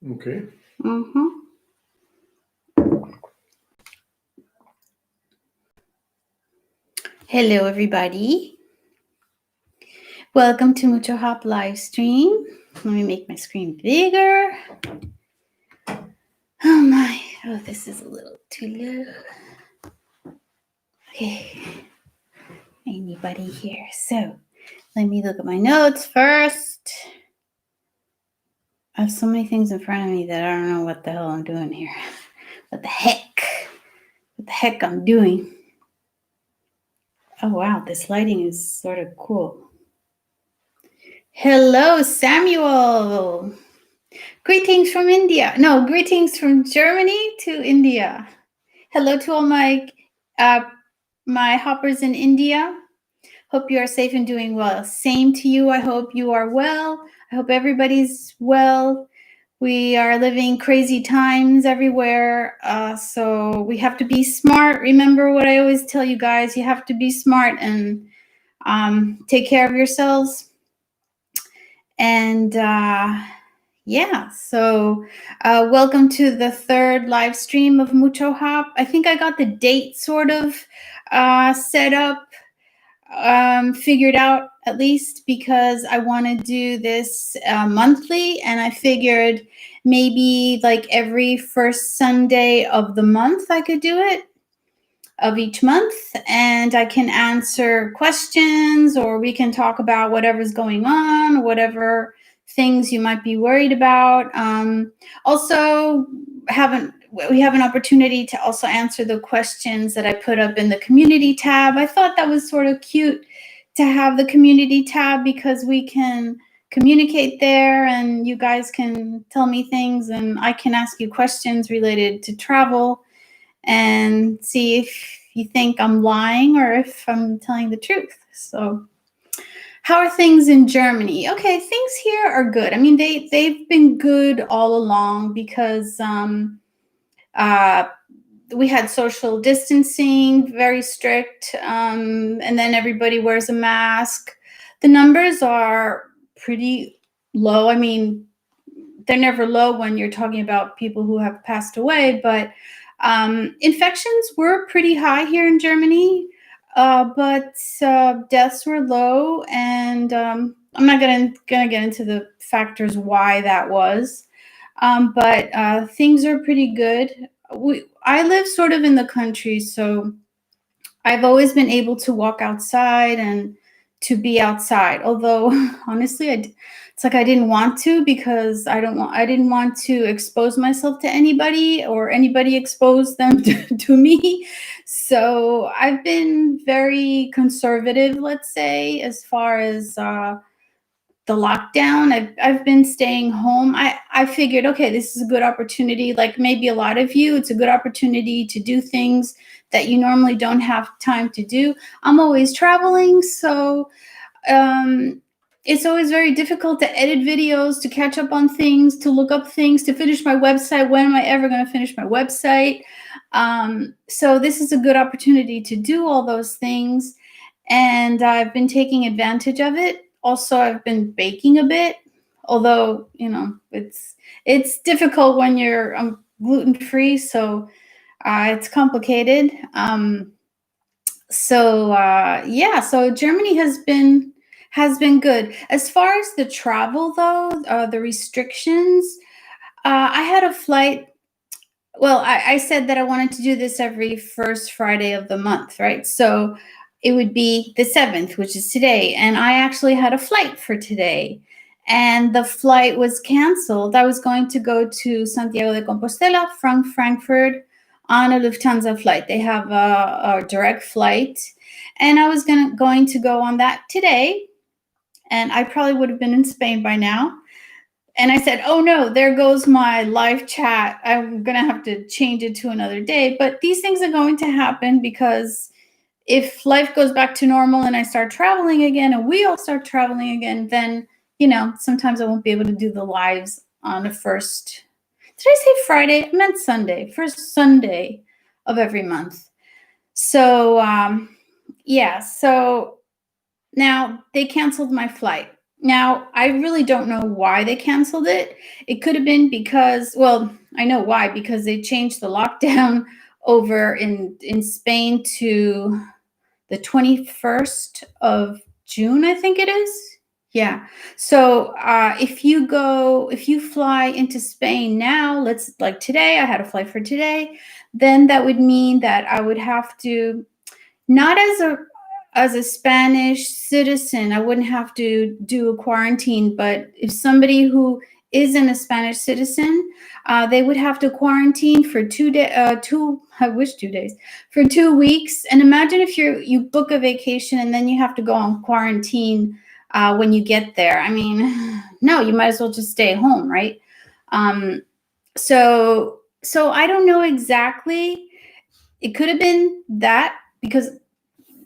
Okay. Mm-hmm. Hello, everybody. Welcome to MuchoHop live stream. Let me make my screen bigger. Oh my! Oh, this is a little too low. Okay. Anybody here? So let me look at my notes first. I have so many things in front of me that I don't know what the hell I'm doing here. What the heck? What the heck I'm doing? Oh wow, this lighting is sort of cool. Hello, Samuel. Greetings from India. No, greetings from Germany to India. Hello to all my hoppers in India. Hope you are safe and doing well. Same to you. I hope you are well. I hope everybody's well. We are living crazy times everywhere, so we have to be smart. Remember what I always tell you guys, you have to be smart and take care of yourselves. And yeah, so welcome to the third live stream of MuchoHop. I think I got the date sort of set up, figured out at least, because I want to do this monthly, and I figured maybe like every first Sunday of the month I could do it, of each month, and I can answer questions, or we can talk about whatever's going on, whatever things you might be worried about. Also, we have an opportunity to also answer the questions that I put up in the community tab. I thought that was sort of cute to have the community tab, because we can communicate there and you guys can tell me things and I can ask you questions related to travel and see if you think I'm lying or if I'm telling the truth. So how are things in Germany? Okay, things here are good. I mean, they've been good all along, because we had social distancing, very strict, and then everybody wears a mask. The numbers are pretty low. I mean, they're never low when you're talking about people who have passed away, but infections were pretty high here in Germany, but deaths were low, and I'm not gonna get into the factors why that was, but things are pretty good. I live sort of in the country, so I've always been able to walk outside and to be outside. Although honestly, it's like I didn't want to, because I didn't want to expose myself to anybody or anybody expose them to me. So I've been very conservative, let's say, as far as the lockdown. I've been staying home. I figured, okay, this is a good opportunity. Like maybe a lot of you, it's a good opportunity to do things that you normally don't have time to do. I'm always traveling, so it's always very difficult to edit videos, to catch up on things, to look up things, to finish my website. When am I ever going to finish my website? So this is a good opportunity to do all those things, and I've been taking advantage of it. Also, I've been baking a bit, although, it's difficult when you're gluten-free, so it's complicated. So Germany has been good. As far as the travel, though, the restrictions, I had a flight. Well, I said that I wanted to do this every first Friday of the month, right? So it would be the 7th, which is today. And I actually had a flight for today. And the flight was canceled. I was going to go to Santiago de Compostela from Frankfurt on a Lufthansa flight. They have a direct flight. And I was going to go on that today. And I probably would have been in Spain by now. And I said, oh no, there goes my live chat. I'm going to have to change it to another day. But these things are going to happen, because if life goes back to normal and I start traveling again and we all start traveling again, then, sometimes I won't be able to do the lives on the first. Did I say Friday? I meant Sunday, first Sunday of every month. So, yeah. So now they canceled my flight. Now, I really don't know why they canceled it. It could have been because, well, I know why, because they changed the lockdown over in Spain to the 21st of June, I think it is. Yeah. So if you fly into Spain now, let's like today, I had a flight for today, then that would mean that I would have to, not as a Spanish citizen, I wouldn't have to do a quarantine, but if somebody who isn't a Spanish citizen, they would have to quarantine for I wish 2 days, for 2 weeks. And imagine if you book a vacation and then you have to go on quarantine when you get there. I mean, no, you might as well just stay home, right? Um, so I don't know exactly. It could have been that because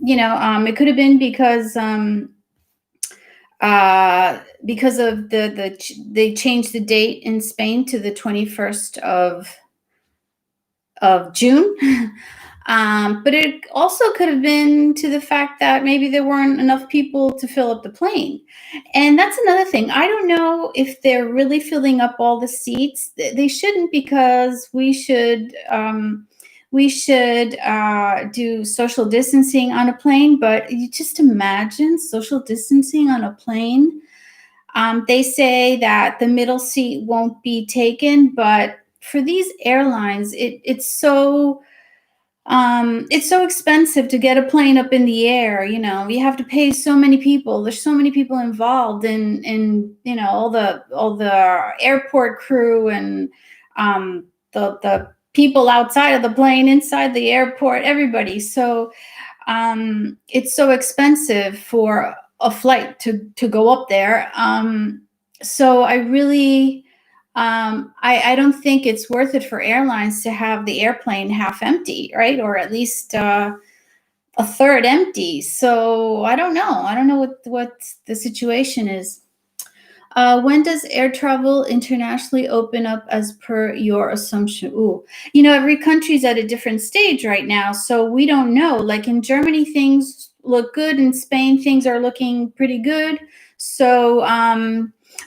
it could have been because of they changed the date in Spain to the 21st of June. But it also could have been to the fact that maybe there weren't enough people to fill up the plane. And that's another thing. I don't know if they're really filling up all the seats. They shouldn't, because we should do social distancing on a plane. But you just imagine social distancing on a plane. They say that the middle seat won't be taken, but for these airlines, it's so expensive to get a plane up in the air. You have to pay so many people. There's so many people involved in all the airport crew and the people outside of the plane, inside the airport, everybody. So it's so expensive for a flight to go up there. So I really I don't think it's worth it for airlines to have the airplane half empty, right? Or at least a third empty. So I don't know. I don't know what the situation is. When does air travel internationally open up as per your assumption? Ooh, every country's at a different stage right now, so we don't know. Like in Germany, things look good. In Spain, things are looking pretty good. So,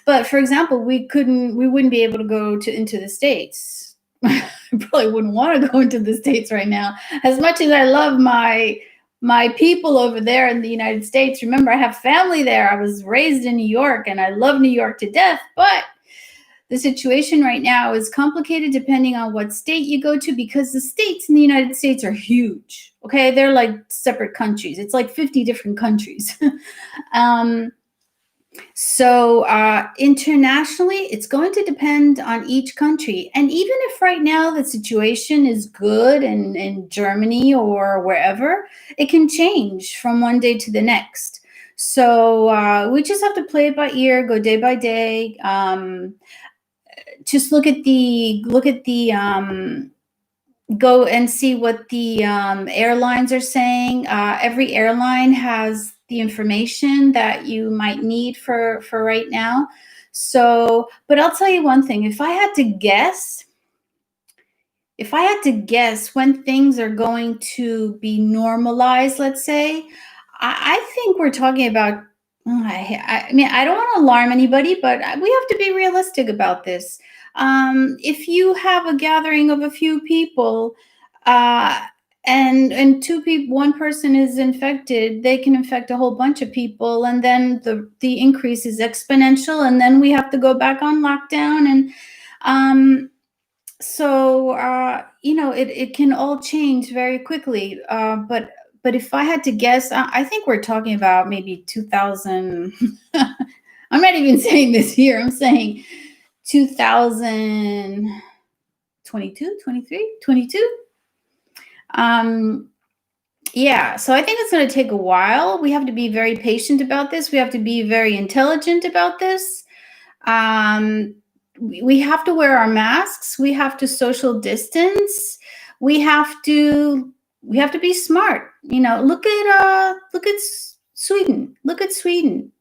but for example, we wouldn't be able to go into the States. I probably wouldn't want to go into the States right now. As much as I love my people over there in the United States. Remember, I have family there. I was raised in New York and I love New York to death, but the situation right now is complicated depending on what state you go to, because the states in the United States are huge. Okay, they're like separate countries. It's like 50 different countries. So internationally, it's going to depend on each country. And even if right now the situation is good in Germany or wherever, it can change from one day to the next. So we just have to play it by ear, go day by day. Just look at the go and see what the airlines are saying. Every airline has the information that you might need for right now. So, but I'll tell you one thing: if I had to guess when things are going to be normalized, let's say, I think we're talking about. I mean, I don't want to alarm anybody, but we have to be realistic about this. If you have a gathering of a few people, uh, and two people, one person is infected, they can infect a whole bunch of people, and then the increase is exponential, and then we have to go back on lockdown, and it can all change very quickly. But if I had to guess, I think we're talking about maybe 2000. I'm not even saying this year. I'm saying 2022, 23, 22. Yeah, so I think it's going to take a while. We have to be very patient about this. We have to be very intelligent about this. We have to wear our masks. We have to social distance. We have to be smart. Look at Sweden. Look at Sweden.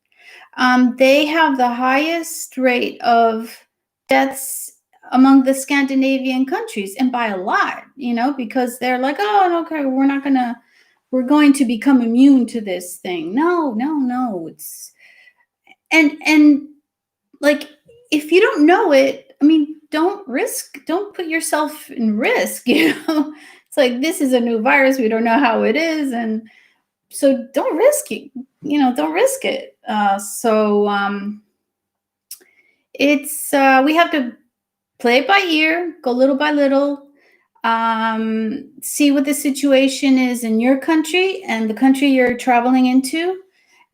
They have the highest rate of deaths among the Scandinavian countries, and by a lot, because they're like, oh, okay, we're going to become immune to this thing. No. and like, if you don't know it, I mean, don't put yourself in risk, It's like, this is a new virus, we don't know how it is, and so don't risk it, don't risk it. It's we have to play it by ear, go little by little, see what the situation is in your country and the country you're traveling into,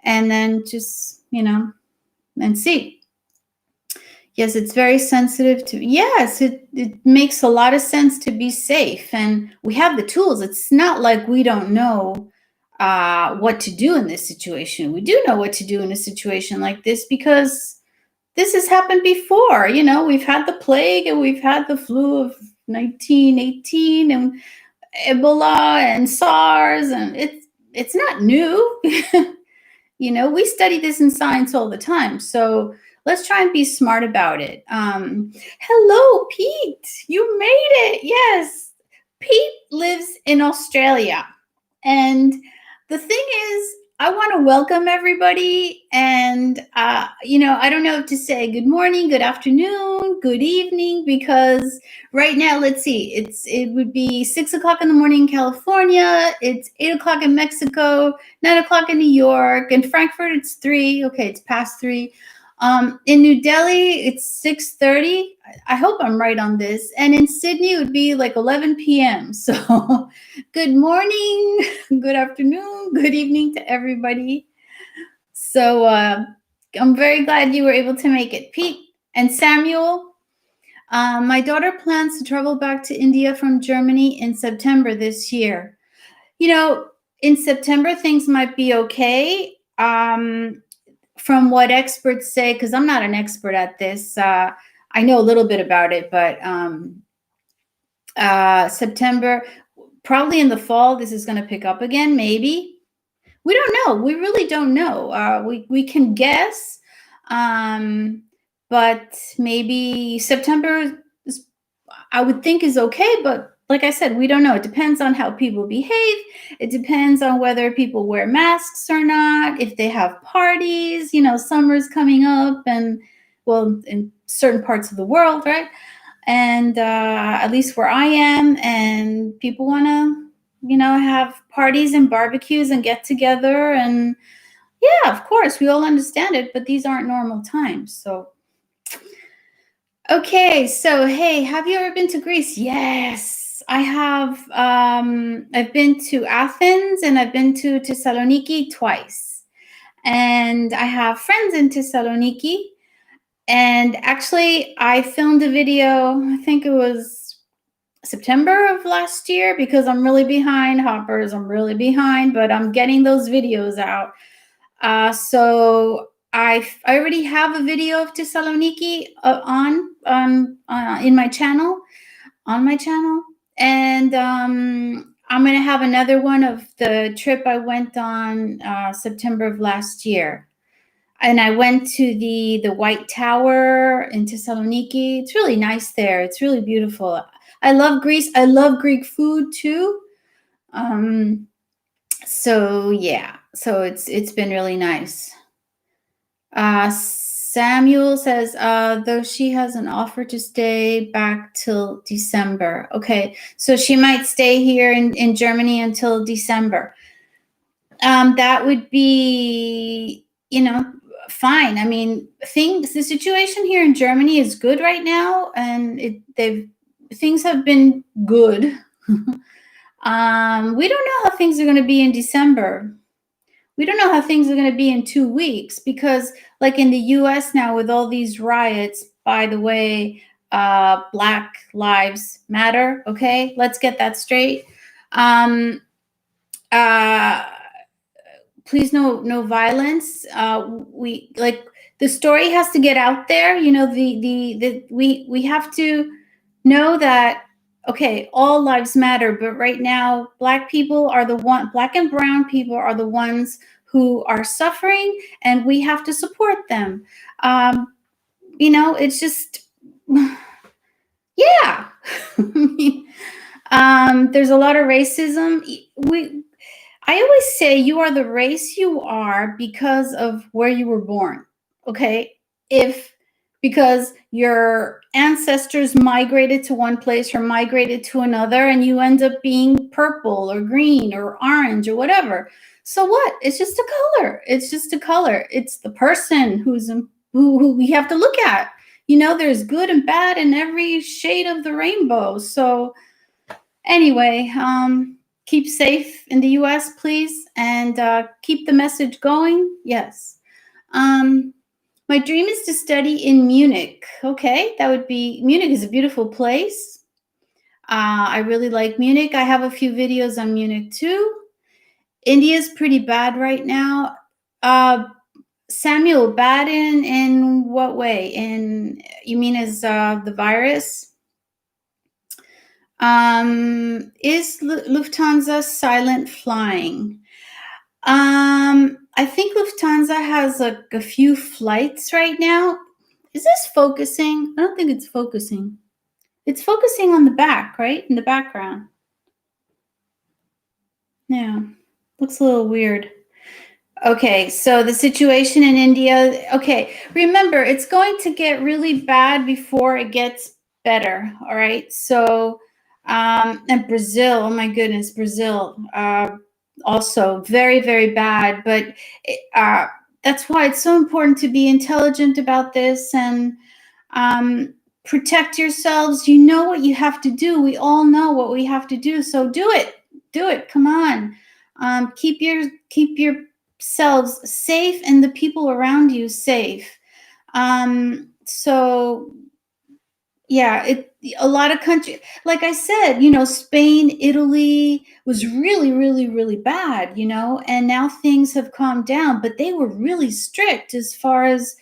and then just, and see. Yes, it's very sensitive to, yes, it makes a lot of sense to be safe. And we have the tools. It's not like we don't know what to do in this situation. We do know what to do in a situation like this because this has happened before. We've had the plague and we've had the flu of 1918 and Ebola and SARS, and it's not new. We study this in science all the time. So let's try and be smart about it. Hello, Pete. You made it. Yes. Pete lives in Australia. And the thing is, I want to welcome everybody. And, I don't know if to say good morning, good afternoon, good evening, because right now, let's see, it would be 6 o'clock in the morning in California. It's 8 o'clock in Mexico, 9 o'clock in New York. In Frankfurt, it's 3. Okay, it's past 3. In New Delhi, it's 6:30. I hope I'm right on this. And in Sydney, it would be like 11 p.m. So good morning, good afternoon, good evening to everybody. So I'm very glad you were able to make it. Pete and Samuel, my daughter plans to travel back to India from Germany in September this year. In September, things might be okay. From what experts say, because I'm not an expert at this, I know a little bit about it, but September, probably in the fall, this is going to pick up again, maybe. We don't know. We really don't know. We can guess, but maybe September, I would think, is okay, but like I said, we don't know. It depends on how people behave. It depends on whether people wear masks or not, if they have parties. Summer's coming up, and, well, in certain parts of the world, right? And at least where I am, and people want to, have parties and barbecues and get together. And yeah, of course, we all understand it, but these aren't normal times. So, okay, so hey, have you ever been to Greece? Yes. I have. I've been to Athens and I've been to Thessaloniki twice. And I have friends in Thessaloniki. And actually, I filmed a video, I think it was September of last year, because I'm really behind, hoppers. I'm really behind, but I'm getting those videos out. So I already have a video of Thessaloniki in my channel, on my channel. And I'm going to have another one of the trip I went on September of last year. And I went to the White Tower in Thessaloniki. It's really nice there. It's really beautiful. I love Greece. I love Greek food too. So yeah, so it's been really nice. Samuel says, though she has an offer to stay back till December. Okay, so she might stay here in Germany until December. That would be, fine. I mean, the situation here in Germany is good right now, and things have been good. We don't know how things are going to be in December. We don't know how things are going to be in 2 weeks, because like in the US now with all these riots, by the way, Black Lives Matter. Okay, let's get that straight. Please, no violence. We like, the story has to get out there. We have to know that, okay, all lives matter, but right now, Black and brown people are the ones who are suffering, and we have to support them. It's just, yeah. There's a lot of racism. I always say you are the race you are because of where you were born. Okay. Because your ancestors migrated to one place or migrated to another, and you end up being purple or green or orange or whatever. So what? It's just a color. It's just a color. It's the person who we have to look at. There's good and bad in every shade of the rainbow. So anyway, keep safe in the US, please, and keep the message going. Yes. My dream is to study in Munich. Okay, Munich is a beautiful place. I really like Munich. I have a few videos on Munich too. India's pretty bad right now. Samuel, bad in what way? You mean as the virus? Is Lufthansa silent flying? I think Lufthansa has a few flights right now. Is this focusing? I don't think it's focusing. It's focusing on the back, right? In the background. Yeah, looks a little weird. Okay, so the situation in India. Okay, remember, it's going to get really bad before it gets better. All right, so and Brazil. Oh my goodness, Brazil. Also very, very bad. But that's why it's so important to be intelligent about this and protect yourselves. You know what you have to do. We all know what we have to do. So do it. Do it. Come on. Keep yourselves safe and the people around you safe. So yeah, a lot of countries, like I said, Spain, Italy was really, really, really bad, and now things have calmed down, but they were really strict as far as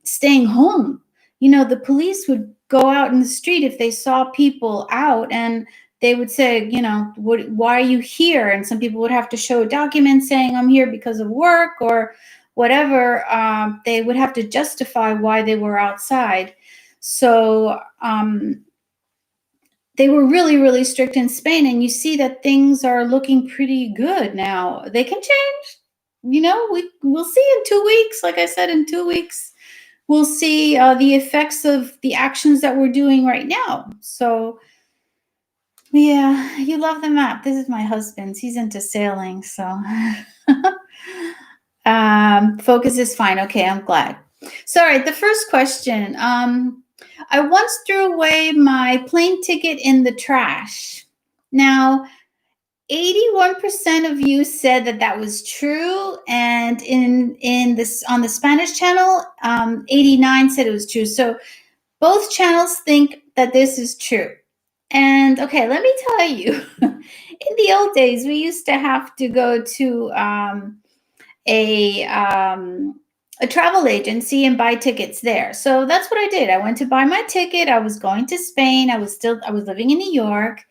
staying home. The police would go out in the street if they saw people out, and they would say, why are you here? And some people would have to show a document saying I'm here because of work or whatever. They would have to justify why they were outside. So they were really, really strict in Spain, and you see that things are looking pretty good now. They can change. We'll see in 2 weeks. Like I said, in 2 weeks, we'll see the effects of the actions that we're doing right now. So, yeah, you love the map. This is my husband's. He's into sailing, so focus is fine. Okay, I'm glad. So, all right, the first question. I once threw away my plane ticket in the trash. Now, 81% of you said that was true, and in this on the Spanish channel, 89 said it was true. So both channels think that this is true. And okay, let me tell you, in the old days, we used to have to go to a travel agency and buy tickets there. So that's what I did. I went to buy my ticket. I was going to Spain. I was living in New York.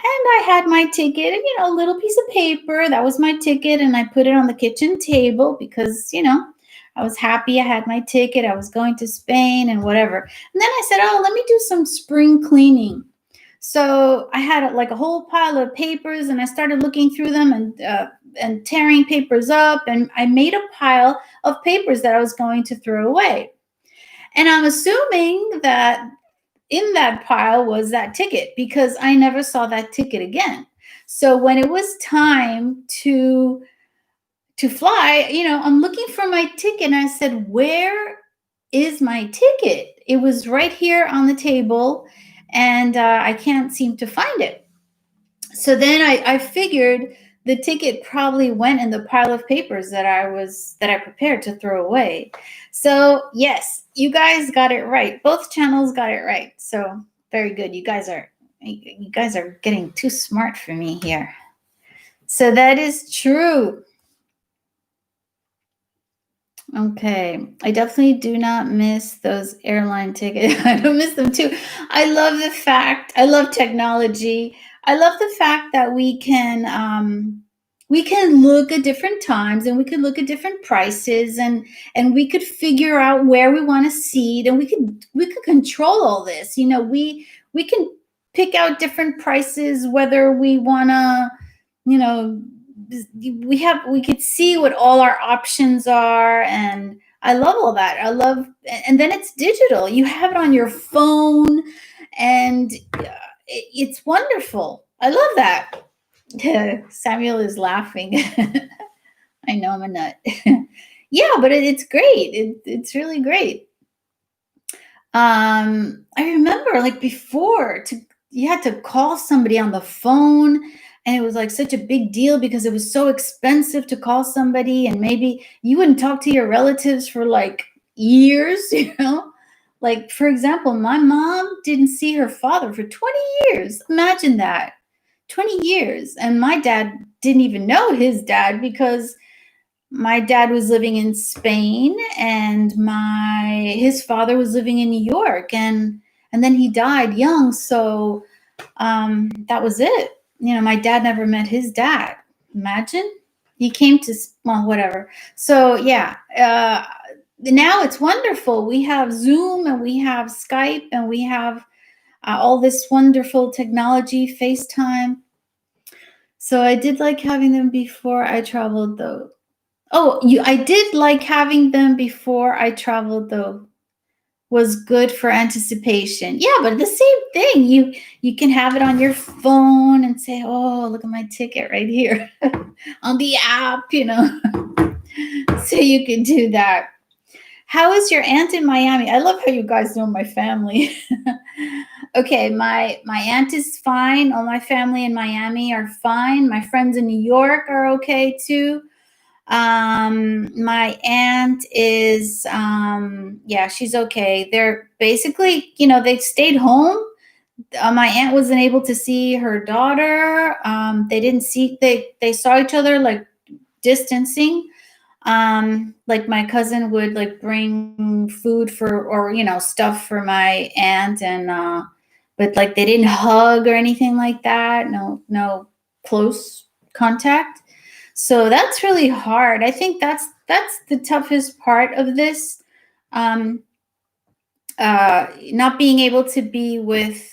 And I had my ticket and, a little piece of paper. That was my ticket. And I put it on the kitchen table because, I was happy I had my ticket. I was going to Spain and whatever. And then I said, oh, let me do some spring cleaning. So I had like a whole pile of papers and I started looking through them and tearing papers up. And I made a pile of papers that I was going to throw away. And I'm assuming that in that pile was that ticket because I never saw that ticket again. So when it was time to fly, I'm looking for my ticket and I said, where is my ticket? It was right here on the table and I can't seem to find it. So then I figured the ticket probably went in the pile of papers that I prepared to throw away. So yes, you guys got it right. Both channels got it right. So very good. You guys are getting too smart for me here. So that is true. Okay. I definitely do not miss those airline tickets. I don't miss them too. I love technology. I love the fact that we can look at different times and we could look at different prices and we could figure out where we want to seat and we could control all this. We can pick out different prices, whether we want to, we could see what all our options are, and I love all that. I love, and then it's digital. You have it on your phone, and it's wonderful. I love that. Samuel is laughing. I know I'm a nut. Yeah, but it's great. It's really great. I remember like before you had to call somebody on the phone, and it was like such a big deal because it was so expensive to call somebody, and maybe you wouldn't talk to your relatives for like years, you know? Like for example, my mom didn't see her father for 20 years. Imagine that. 20 years. And my dad didn't even know his dad because my dad was living in Spain, and my his father was living in New York, and then he died young, so that was it. You know, my dad never met his dad. Imagine. He came to, well, whatever. So yeah, now it's wonderful. We have Zoom, and we have Skype, and we have all this wonderful technology, FaceTime. So I did like having them before I traveled, though. Oh, I did like having them before I traveled, though. Was good for anticipation. Yeah, but the same thing. You can have it on your phone and say, "Oh, look at my ticket right here," on the app, you know. So you can do that. How is your aunt in Miami? I love how you guys know my family. Okay, my aunt is fine. All my family in Miami are fine. My friends in New York are okay too. My aunt is, yeah, she's okay. They're basically, you know, they stayed home. My aunt wasn't able to see her daughter. They didn't see, they saw each other like distancing. Like my cousin would like bring food for, or, you know, stuff for my aunt, and, but like they didn't hug or anything like that. No close contact. So that's really hard. I think that's the toughest part of this. Um, Not being able to be with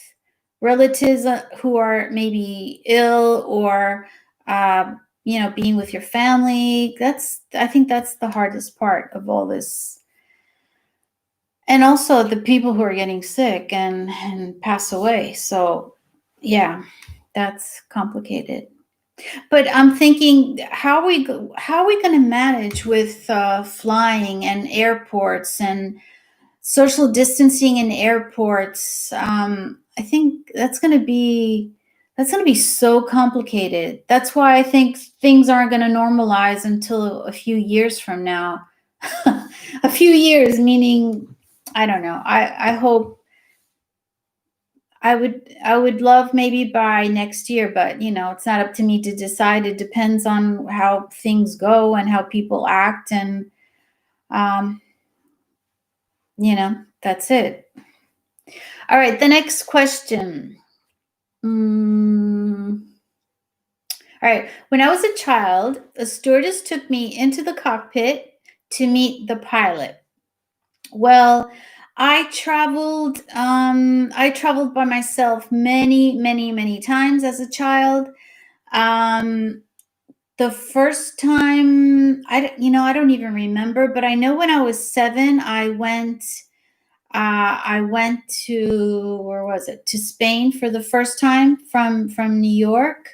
relatives who are maybe ill, or you know, being with your family. I think that's the hardest part of all this. And also the people who are getting sick and pass away. So yeah, that's complicated. But I'm thinking, how are we going to manage with flying and airports and social distancing in airports? I think that's going to be so complicated. That's why I think things aren't going to normalize until a few years from now. A few years, meaning, I don't know. I hope. I would love maybe by next year, but you know, it's not up to me to decide. It depends on how things go and how people act, and um, you know, that's it. All right, the next question. All right, when I was a child, a stewardess took me into the cockpit to meet the pilot. Well, I traveled by myself many, many, many times as a child. Um, the first time, I don't even remember, but I know when I was 7, I went to, where was it? To Spain for the first time from New York,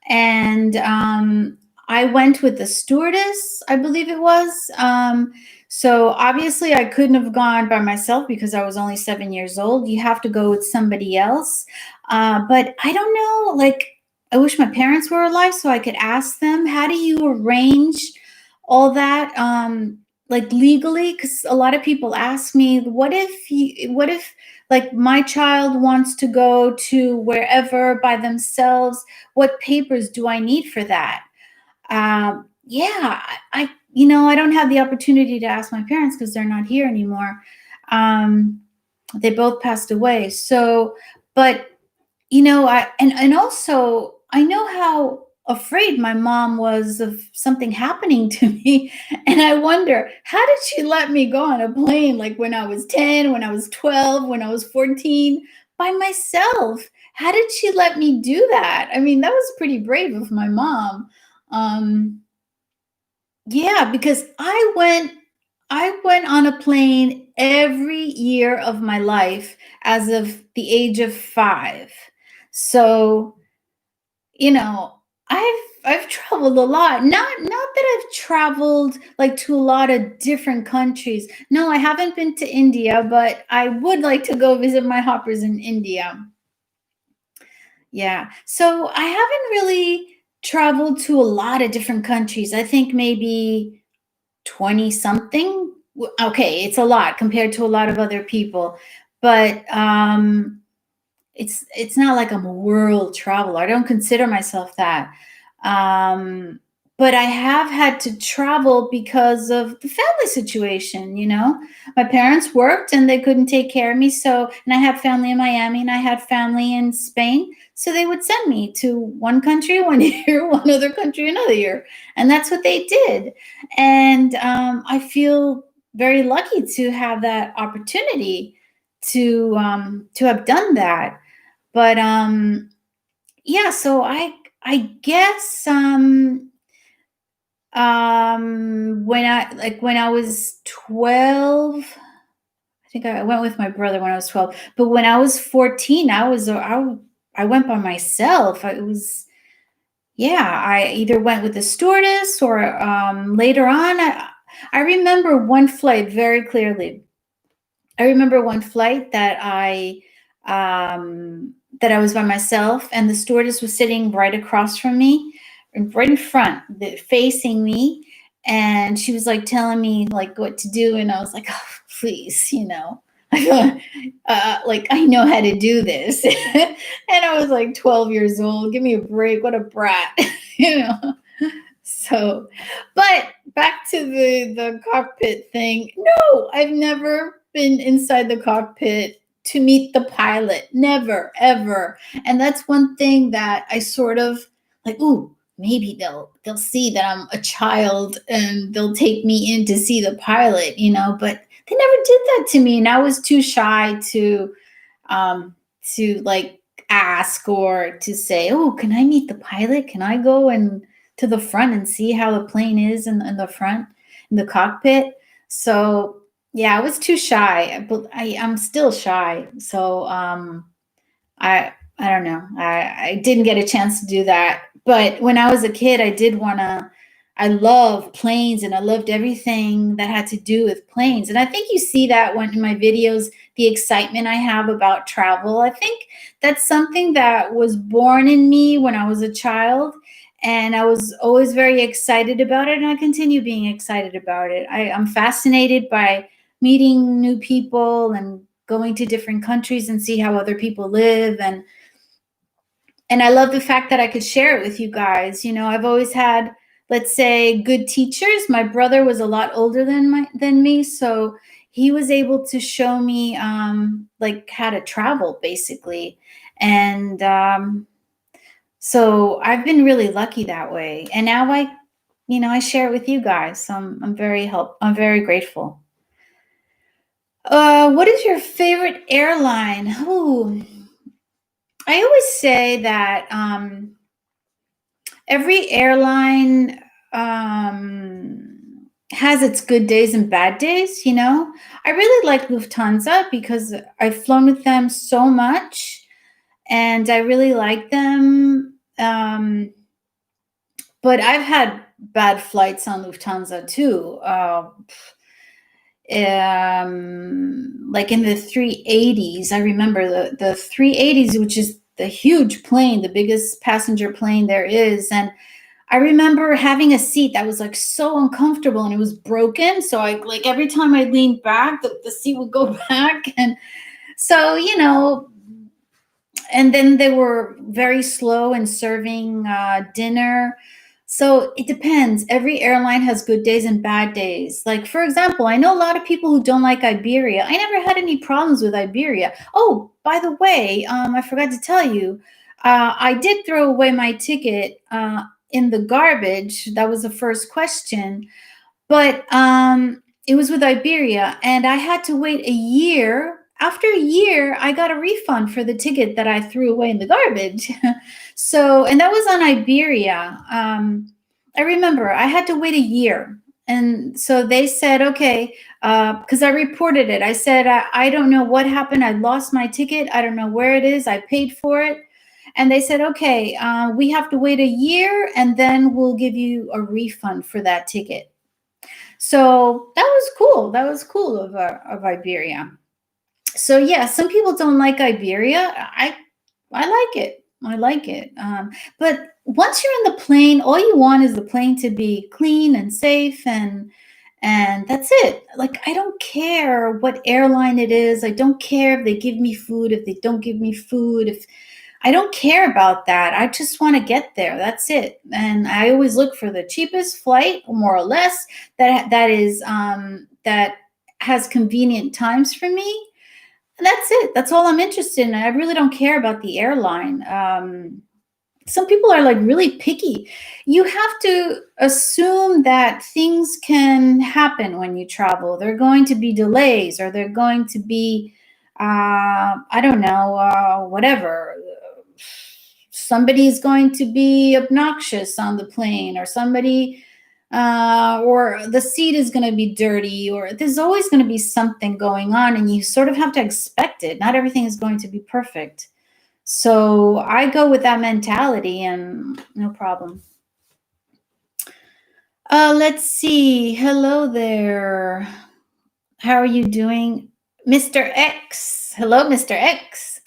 and I went with the stewardess, I believe it was. So obviously, I couldn't have gone by myself because I was only 7 years old. You have to go with somebody else. But I don't know, like, I wish my parents were alive so I could ask them, how do you arrange all that, like legally? Because a lot of people ask me, what if like my child wants to go to wherever by themselves? What papers do I need for that? Yeah, I don't have the opportunity to ask my parents because they're not here anymore. Um, they both passed away. So, but and also I know how afraid my mom was of something happening to me, and I wonder, how did she let me go on a plane like when I was 10, when I was 12, when I was 14 by myself? How did she let me do that? I mean, that was pretty brave of my mom. Yeah, because I went on a plane every year of my life as of the age of 5. So, you know, I've traveled a lot. Not that I've traveled like to a lot of different countries. No, I haven't been to India, but I would like to go visit my hoppers in India. Yeah. So I haven't really traveled to a lot of different countries. I think maybe 20 something. Okay, it's a lot compared to a lot of other people, but it's not like I'm a world traveler. I don't consider myself that. Um, but I have had to travel because of the family situation, you know. My parents worked and they couldn't take care of me, so and I have family in Miami and I had family in Spain, so they would send me to one country one year, one other country another year, and that's what they did. And I feel very lucky to have that opportunity to have done that. But yeah, so I guess when I was 12, I think I went with my brother when I was 12. But when I was 14, I went by myself. It was yeah, I either went with the stewardess or later on I remember one flight very clearly. I remember one flight that I was by myself, and the stewardess was sitting right across from me, right in front, facing me, and she was like telling me like what to do, and I was like, oh, please, like I know how to do this, and I was like 12 years old. Give me a break. What a brat, you know. So, but back to the cockpit thing. No, I've never been inside the cockpit to meet the pilot. Never, ever. And that's one thing that I sort of like, ooh, maybe they'll see that I'm a child and they'll take me in to see the pilot, but they never did that to me, and I was too shy to like ask or to say, "Oh, can I meet the pilot? Can I go and to the front and see how the plane is in the front in the cockpit?" So yeah, I was too shy, but I'm still shy. So I don't know. I didn't get a chance to do that. But when I was a kid, I did want to. I love planes and I loved everything that had to do with planes. And I think you see that when in my videos, the excitement I have about travel. I think that's something that was born in me when I was a child. And I was always very excited about it. And I continue being excited about it. I'm fascinated by meeting new people and going to different countries and see how other people live, and I love the fact that I could share it with you guys. I've always had, let's say, good teachers. My brother was a lot older than me, so he was able to show me like how to travel basically. And so I've been really lucky that way. And now I share it with you guys. So I'm very grateful. What is your favorite airline? Ooh, I always say that every airline has its good days and bad days. I really like Lufthansa because I've flown with them so much and I really like them. But I've had bad flights on Lufthansa too. Like in the 380s, I remember the 380s, which is the huge plane, the biggest passenger plane there is. And I remember having a seat that was like so uncomfortable and it was broken. So I like every time I leaned back, the seat would go back. And so, and then they were very slow in serving dinner. So it depends. Every airline has good days and bad days. Like, for example, I know a lot of people who don't like Iberia. I never had any problems with Iberia. Oh, by the way, I forgot to tell you, I did throw away my ticket in the garbage. That was the first question. But it was with Iberia, and I had to wait a year. After a year, I got a refund for the ticket that I threw away in the garbage. So, and that was on Iberia. I remember I had to wait a year. And so they said, okay, because I reported it. I said, I don't know what happened. I lost my ticket. I don't know where it is. I paid for it. And they said, okay, we have to wait a year and then we'll give you a refund for that ticket. So that was cool. That was cool of Iberia. So yeah, some people don't like Iberia. I like it. I like it. But once you're in the plane, all you want is the plane to be clean and safe, and that's it. Like, I don't care what airline it is. I don't care if they give me food, if they don't give me food. If I don't care about that. I just want to get there. That's it. And I always look for the cheapest flight, more or less, that has convenient times for me. And that's it. That's all I'm interested in. I really don't care about the airline. Some people are like really picky. You have to assume that things can happen when you travel. There are going to be delays, or they're going to be, I don't know, whatever. Somebody's going to be obnoxious on the plane, or the seat is going to be dirty, or there's always going to be something going on, and you sort of have to expect it. Not everything is going to be perfect. So I go with that mentality, and no problem. Let's see. Hello there. How are you doing, Mr. X? Hello, Mr. X.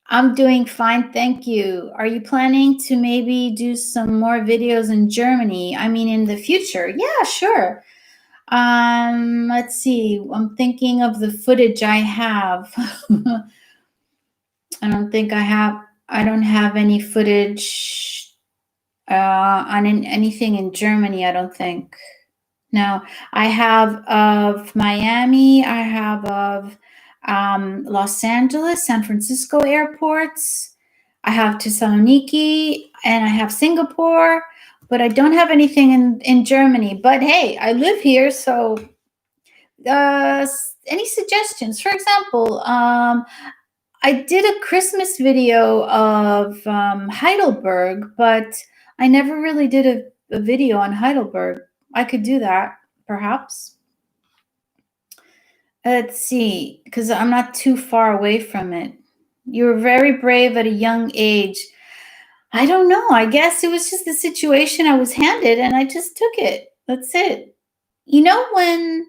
I'm doing fine, thank you. Are you planning to maybe do some more videos in Germany? I mean, in the future? Yeah, sure. Let's see. I'm thinking of the footage I have. I don't have any footage on anything in Germany, I don't think. No, I have of Miami, I have of Los Angeles, San Francisco airports. I have Thessaloniki, and I have Singapore, but I don't have anything in Germany. But hey, I live here, so any suggestions? For example, I did a Christmas video of Heidelberg, but I never really did a video on Heidelberg. I could do that, perhaps. Let's see, because I'm not too far away from it. You were very brave at a young age. I don't know. I guess it was just the situation I was handed, and I just took it. That's it. You know, when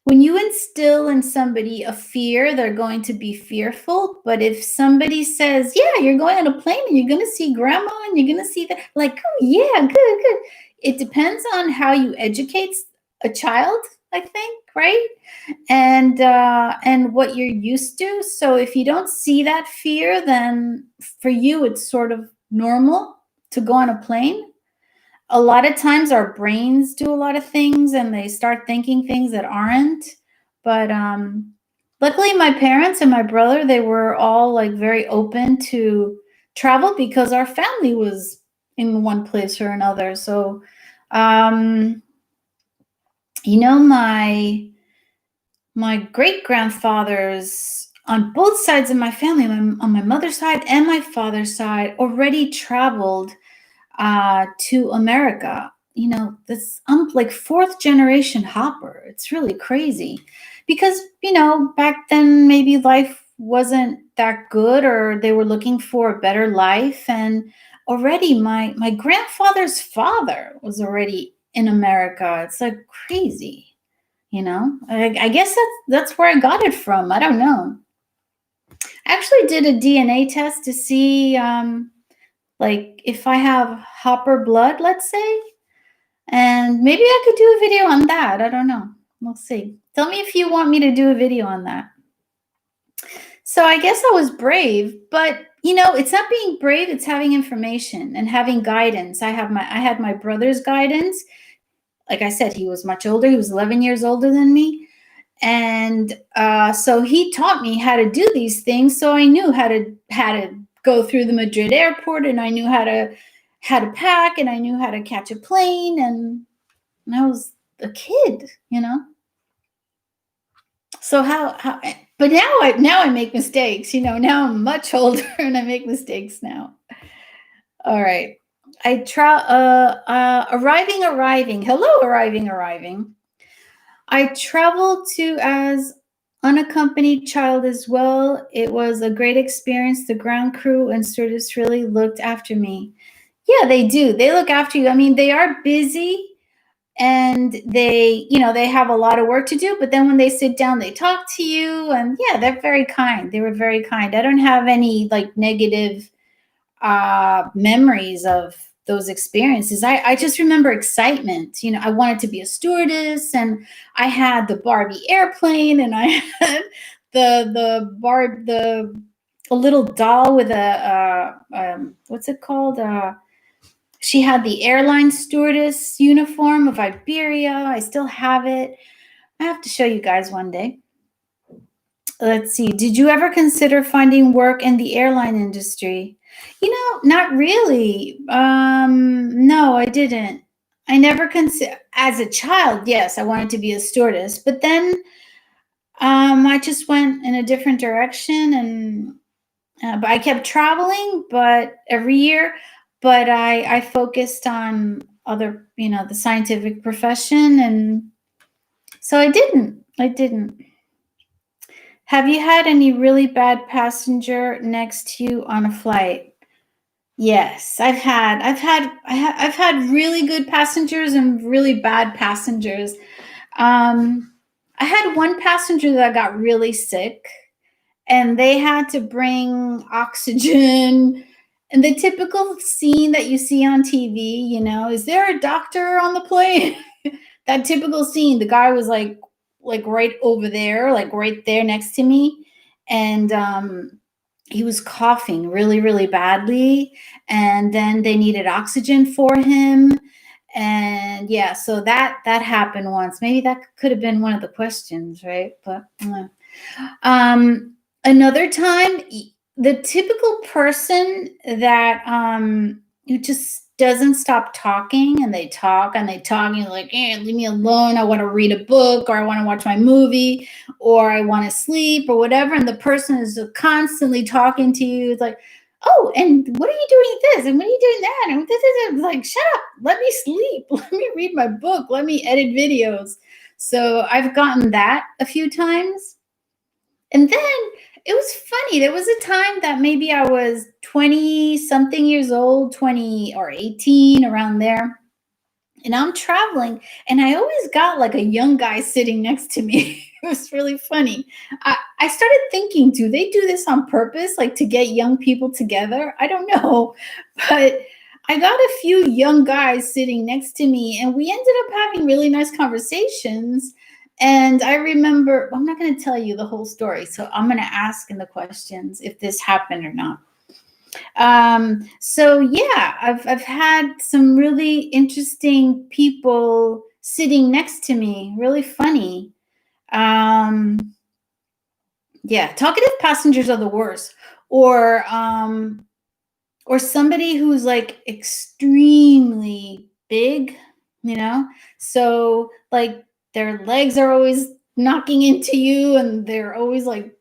you instill in somebody a fear, they're going to be fearful. But if somebody says, yeah, you're going on a plane and you're going to see grandma and you're going to see that, like, oh, yeah, good, good. It depends on how you educate a child, I think, right? And what you're used to. So if you don't see that fear, then for you, it's sort of normal to go on a plane. A lot of times our brains do a lot of things and they start thinking things that aren't. But luckily my parents and my brother, they were all like very open to travel because our family was in one place or another. So you know, my great grandfathers on both sides of my family, on my mother's side and my father's side, already traveled to America. You know, I'm like fourth generation hopper. It's really crazy because, you know, back then maybe life wasn't that good, or they were looking for a better life. And already my grandfather's father was already in America. It's like crazy, you know. I guess that's where I got it from. I don't know. I actually did a DNA test to see like if I have hopper blood, let's say, and maybe I could do a video on that. I don't know. We'll see. Tell me if you want me to do a video on that. So I guess I was brave, but you know, it's not being brave, it's having information and having guidance. I had my brother's guidance. Like I said, he was much older. He was 11 years older than me. And so he taught me how to do these things. So I knew how to go through the Madrid airport, and I knew how to pack, and I knew how to catch a plane, and I was a kid, you know. So how but now I make mistakes, you know. Now I'm much older and I make mistakes now. All right. Arriving. Hello, arriving. I traveled to as unaccompanied child as well. It was a great experience. The ground crew and stewardess really looked after me. Yeah, they do. They look after you. I mean, they are busy and they have a lot of work to do, but then when they sit down, they talk to you, and yeah, they're very kind. They were very kind. I don't have any like negative memories of those experiences. I just remember excitement. I wanted to be a stewardess, and I had the Barbie airplane, and I had the a little doll with what's it called? She had the airline stewardess uniform of Iberia. I still have it. I have to show you guys one day. Let's see. Did you ever consider finding work in the airline industry? Not really. No, I didn't. I never consider as a child. Yes, I wanted to be a stewardess, but then I just went in a different direction, and but I kept traveling, but every year. But I focused on other, the scientific profession, and so I didn't. I didn't. Have you had any really bad passenger next to you on a flight? Yes, I've had really good passengers and really bad passengers. I had one passenger that got really sick, and they had to bring oxygen. And the typical scene that you see on TV, is there a doctor on the plane? That typical scene. The guy was like right over there, like right there next to me, and he was coughing really, really badly, and then they needed oxygen for him. And yeah, so that happened once. Maybe that could have been one of the questions, right? But another time, the typical person that who just doesn't stop talking, and they talk and they talk, and you're like, hey, leave me alone. I want to read a book, or I want to watch my movie, or I want to sleep, or whatever. And the person is constantly talking to you. It's like, oh, and what are you doing this? And what are you doing that? And this is like, shut up, let me sleep, let me read my book, let me edit videos. So I've gotten that a few times. And then it was funny. There was a time that maybe I was 20 something years old, 20 or 18, around there. And I'm traveling, and I always got like a young guy sitting next to me. It was really funny. I started thinking, do they do this on purpose, like to get young people together? I don't know. But I got a few young guys sitting next to me, and we ended up having really nice conversations. And I remember, I'm not going to tell you the whole story, so I'm going to ask in the questions if this happened or not. So yeah, I've had some really interesting people sitting next to me, really funny. Yeah, talkative passengers are the worst. Or somebody who's like extremely big, so like their legs are always knocking into you, and they're always like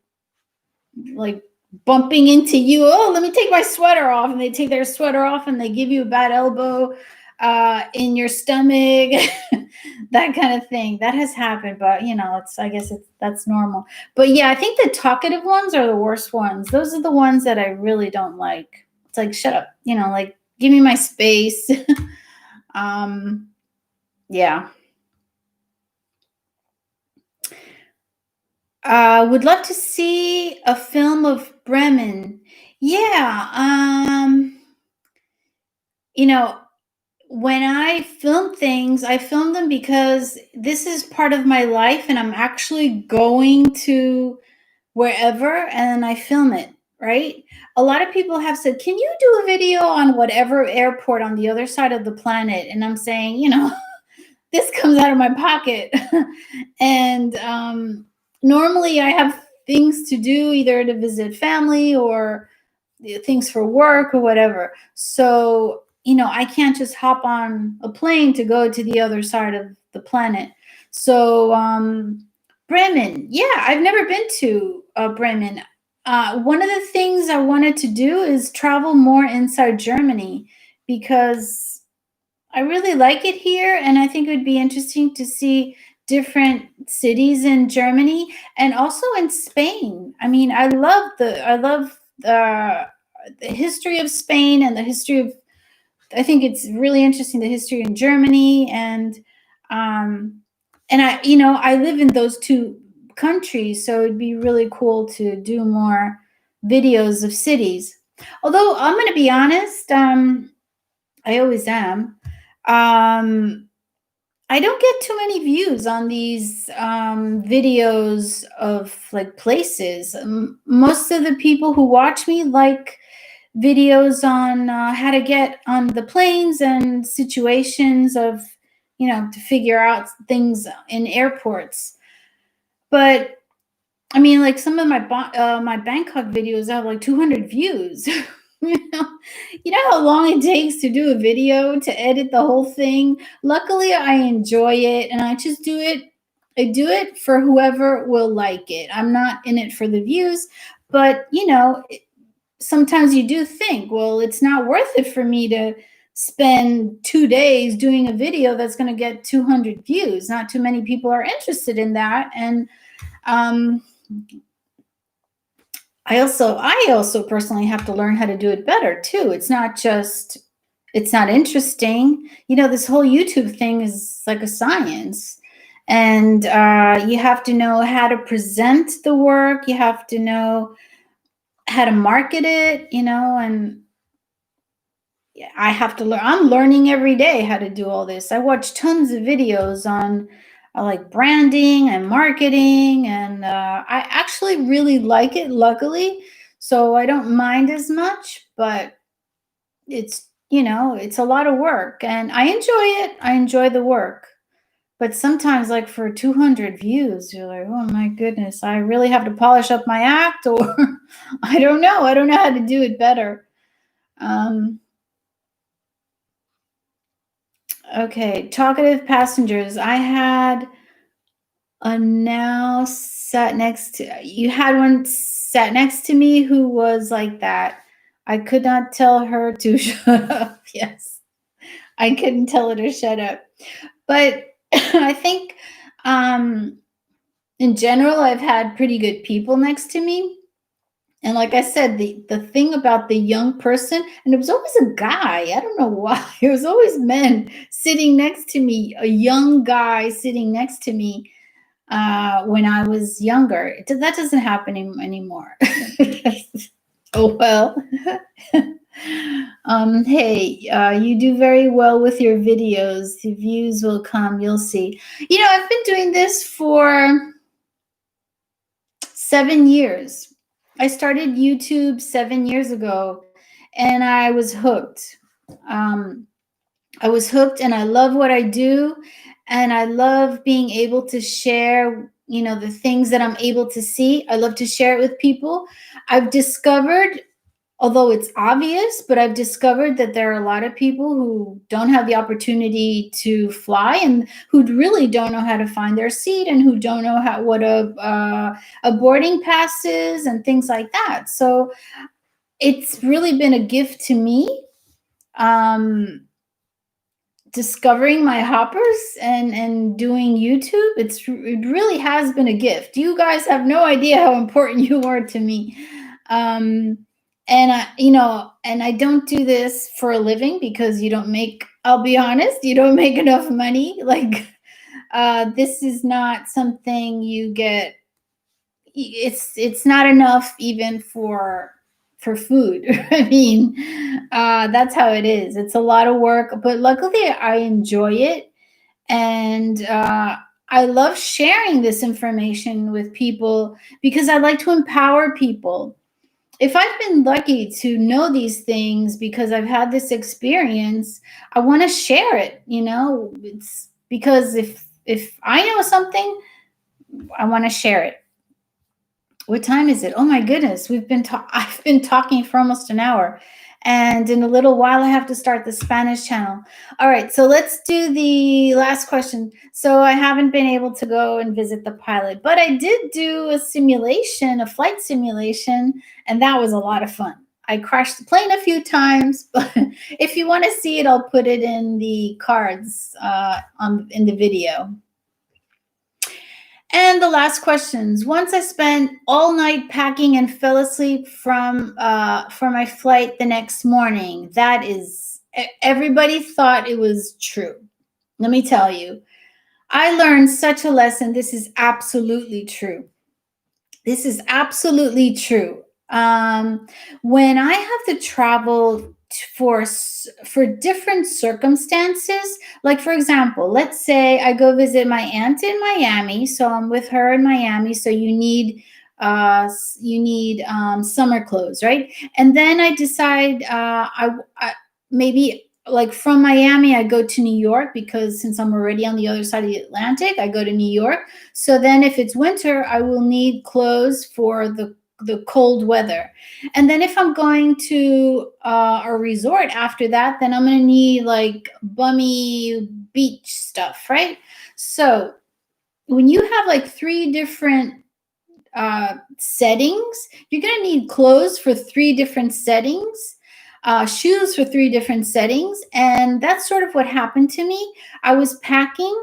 bumping into you. Oh, let me take my sweater off. And they take their sweater off, and they give you a bad elbow in your stomach. That kind of thing. That has happened, but that's normal. But yeah, I think the talkative ones are the worst ones. Those are the ones that I really don't like. It's like, shut up, like, give me my space. Yeah. Would love to see a film of Bremen. Yeah. When I film things, I film them because this is part of my life, and I'm actually going to wherever, and I film it, right? A lot of people have said, can you do a video on whatever airport on the other side of the planet? And I'm saying, this comes out of my pocket. And normally I have things to do, either to visit family or things for work or whatever. So, I can't just hop on a plane to go to the other side of the planet. So, Bremen, yeah, I've never been to Bremen. One of the things I wanted to do is travel more inside Germany, because I really like it here, and I think it would be interesting to see different cities in Germany and also in Spain. I mean, I love the history of Spain and the history of. I think it's really interesting the history in Germany um, and I live in those two countries, so it'd be really cool to do more videos of cities. Although I'm going to be honest, I always am. Um, I don't get too many views on these videos of like places. Most of the people who watch me like videos on how to get on the planes and situations of, to figure out things in airports. But I mean, like some of my Bangkok videos have like 200 views. you know, you know how long it takes to do a video to edit the whole thing. Luckily, I enjoy it, and I just do it. I do it for whoever will like it. I'm not in it for the views, but sometimes you do think, well, it's not worth it for me to spend 2 days doing a video that's going to get 200 views. Not too many people are interested in that, and um, I also personally have to learn how to do it better too. It's not interesting. This whole YouTube thing is like a science. And you have to know how to present the work. You have to know how to market it, and I have to learn. I'm learning every day how to do all this. I watch tons of videos on like branding and marketing, and I actually really like it, luckily. So I don't mind as much, but it's a lot of work, and I enjoy it. I enjoy the work. But sometimes, like for 200 views, you're like, oh my goodness, I really have to polish up my act, or I don't know. I don't know how to do it better. Um, Okay, talkative passengers. I had a now sat next to you had one sat next to me who was like that. I could not tell her to shut up. Yes, I couldn't tell her to shut up. But I think in general, I've had pretty good people next to me. And like I said, the thing about the young person, and it was always a guy. I don't know why. It was always men sitting next to me, a young guy sitting next to me when I was younger. That doesn't happen anymore. Oh well. Hey, you do very well with your videos. The views will come. You'll see. I've been doing this for 7 years. I started YouTube 7 years ago, and I was hooked. Um, I was hooked, and I love what I do, and I love being able to share, the things that I'm able to see. I love to share it with people. I've discovered, although it's obvious, but I've discovered that there are a lot of people who don't have the opportunity to fly, and who really don't know how to find their seat, and who don't know what a boarding pass is, and things like that. So it's really been a gift to me. Discovering my hoppers and doing YouTube, it really has been a gift. You guys have no idea how important you are to me. And I don't do this for a living, because I'll be honest, you don't make enough money. Like, this is not something you get. It's not enough even for food. I mean, that's how it is. It's a lot of work, but luckily I enjoy it. And I love sharing this information with people, because I like to empower people. If I've been lucky to know these things because I've had this experience, I want to share it. It's because if I know something, I want to share it. What time is it? Oh my goodness, I've been talking for almost an hour, and in a little while I have to start the Spanish channel. All right, so let's do the last question. So I haven't been able to go and visit the pilot, but I did do a flight simulation, and that was a lot of fun. I crashed the plane a few times, but if you want to see it, I'll put it in the cards in the video. And the last questions. Once I spent all night packing and fell asleep for my flight the next morning. That is, everybody thought it was true. Let me tell you, I learned such a lesson. This is absolutely true. This is absolutely true. When I have to travel for different circumstances, like for example, let's say I go visit my aunt in Miami, so I'm with her in Miami. So you need summer clothes, right? And then I decide I maybe like from Miami, I go to New York because since I'm already on the other side of the Atlantic, I go to New York. So then if it's winter, I will need clothes for the cold weather. And then if I'm going to a resort after that, then I'm going to need like bummy beach stuff, right? So when you have like 3 different settings, you're going to need clothes for 3 different settings. Shoes for 3 different settings. And that's sort of what happened to me. I was packing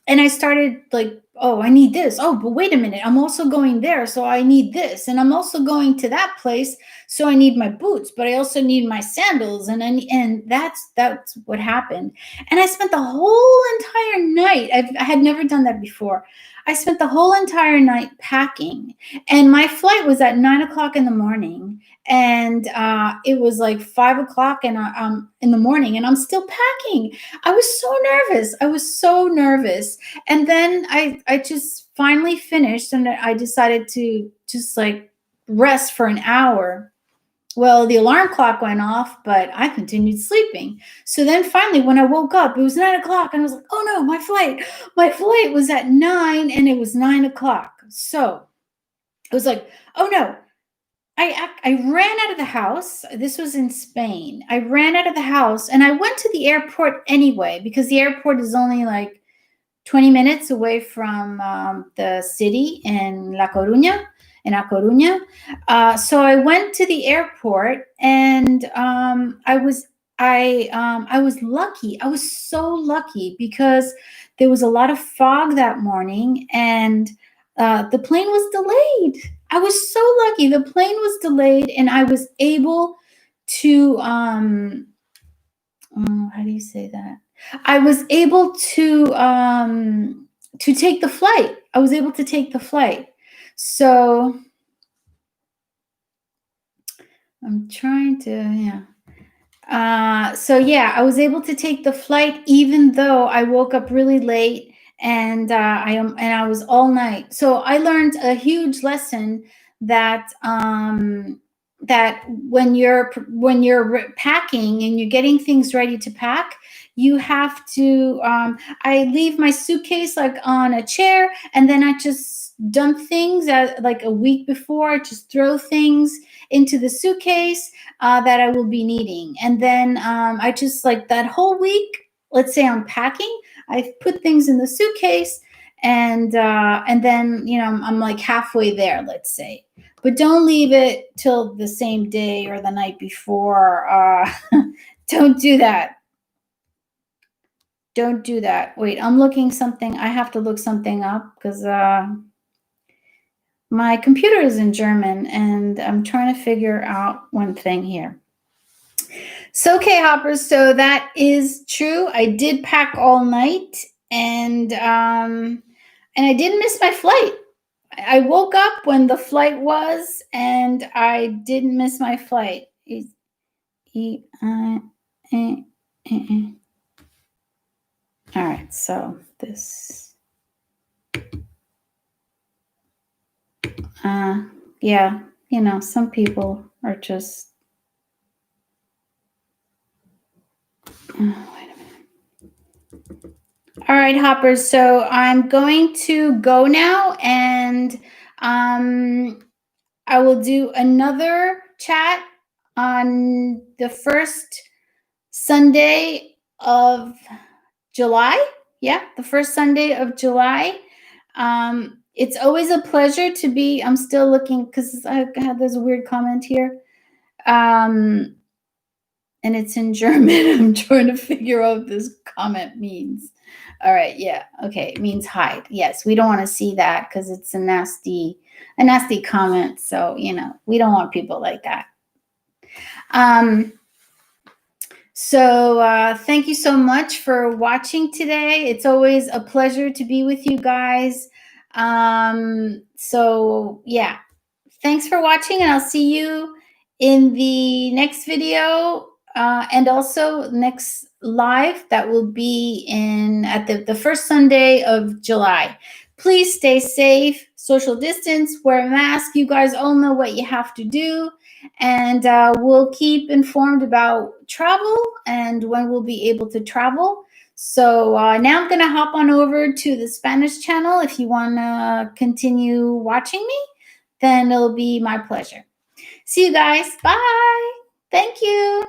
and I started like, oh, I need this. Oh, but wait a minute. I'm also going there. So I need this. And I'm also going to that place. So I need my boots, but I also need my sandals. And that's what happened. And I spent the whole entire night. I had never done that before. I spent the whole entire night packing, and my flight was at 9 o'clock in the morning, and it was like 5 o'clock in the morning, and I'm still packing. I was so nervous. I was so nervous, and then I just finally finished, and I decided to just like rest for an hour. Well, the alarm clock went off, but I continued sleeping. So then finally, when I woke up, it was 9 o'clock, and I was like, oh no, my flight. My flight was at 9, and it was 9 o'clock. So I was like, oh no. I ran out of the house. This was in Spain. I ran out of the house, and I went to the airport anyway, because the airport is only like 20 minutes away from the city in A Coruña. So I went to the airport, and I was lucky. I was so lucky because there was a lot of fog that morning, and the plane was delayed. I was so lucky. The plane was delayed, and I was able to how do you say that? I was able to take the flight. I was able to take the flight. So I'm trying to, so yeah, I was able to take the flight even though I woke up really late, and I was all night. So I learned a huge lesson that that when you're packing and you're getting things ready to pack, you have to I leave my suitcase like on a chair, and then I just dump things like a week before. I just throw things into the suitcase that I will be needing, and then I just like that whole week, let's say I'm packing, I put things in the suitcase, and then I'm like halfway there, let's say. But don't leave it till the same day or the night before. Don't do that. Don't do that. Wait, I'm looking something. I have to look something up because my computer is in German, and I'm trying to figure out one thing here. So, okay, hoppers. So that is true. I did pack all night, and I didn't miss my flight. I woke up when the flight was, and I didn't miss my flight. All right, so this, yeah, some people are just, wait a minute. All right, hoppers. So I'm going to go now, and I will do another chat on the first Sunday of July. Yeah, the first Sunday of July. It's always a pleasure to be. I'm still looking because there's a weird comment here. And it's in German. I'm trying to figure out what this comment means. All right, yeah, okay, it means hide. Yes, we don't want to see that because it's a nasty comment. So we don't want people like that. So thank you so much for watching today. It's always a pleasure to be with you guys. So yeah, thanks for watching, and I'll see you in the next video, and also next live that will be at the first Sunday of July. Please stay safe, social distance, wear a mask. You guys all know what you have to do, and we'll keep informed about travel and when we'll be able to travel. So now I'm going to hop on over to the Spanish channel. If you want to continue watching me, then it'll be my pleasure. See you guys. Bye. Thank you.